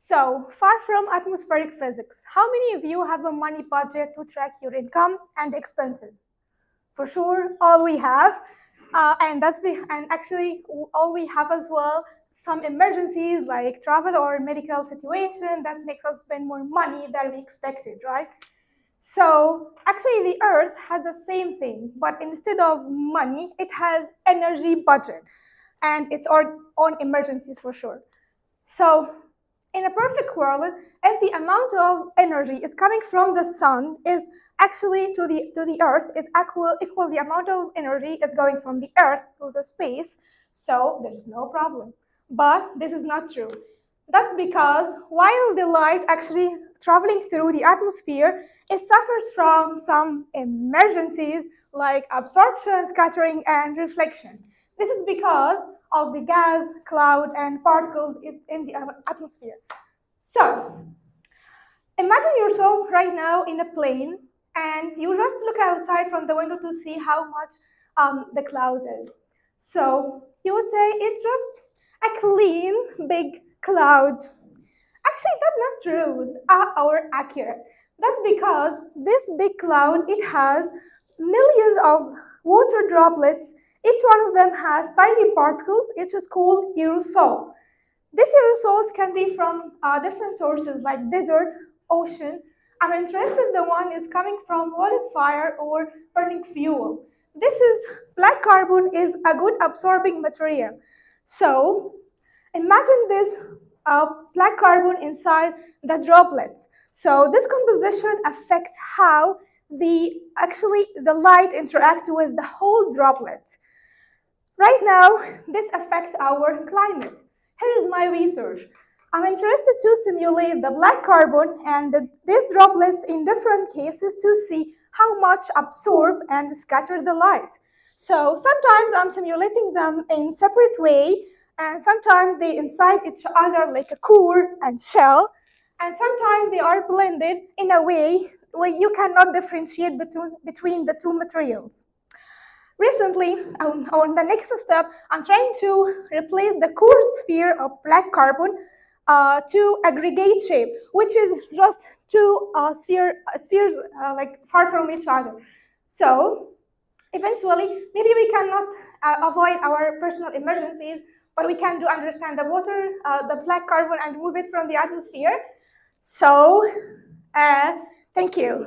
So, far from atmospheric physics, how many of you have a money budget to track your income and expenses? For sure, all we have, and actually all we have as well. Some emergencies like travel or medical situation that makes us spend more money than we expected, right? So actually, the Earth has the same thing, but instead of money, it has energy budget, and it's on emergencies for sure. So in a perfect world, if the amount of energy is coming from the sun is actually to the earth is equal the amount of energy is going from the earth to the space, so there is no problem. But this is not true. That's because while the light actually traveling through the atmosphere, it suffers from some emergencies like absorption, scattering, and reflection. This is because of the gas, cloud, and particles in the atmosphere. So, imagine yourself right now in a plane, and you just look outside from the window to see how much the cloud is. So, you would say it's just a clean, big cloud. Actually, that's not true or accurate. That's because this big cloud, it has millions of water droplets. Each one of them has tiny particles. It is called aerosol. These aerosols can be from different sources like desert, ocean. I'm interested the one is coming from wildfire or burning fuel. Black carbon is a good absorbing material. So imagine this black carbon inside the droplets. So this composition affects how the light interacts with the whole droplet. Right now, this affects our climate. Here is my research. I'm interested to simulate the black carbon and these droplets in different cases to see how much absorb and scatter the light. So sometimes I'm simulating them in separate way, and sometimes they inside each other like a core and shell, and sometimes they are blended in a way where you cannot differentiate between the two materials. Recently, on the next step, I'm trying to replace the core sphere of black carbon to aggregate shape, which is just two spheres like far from each other. So eventually, maybe we cannot avoid our personal emergencies, but we can understand the water, the black carbon, and move it from the atmosphere. So, thank you.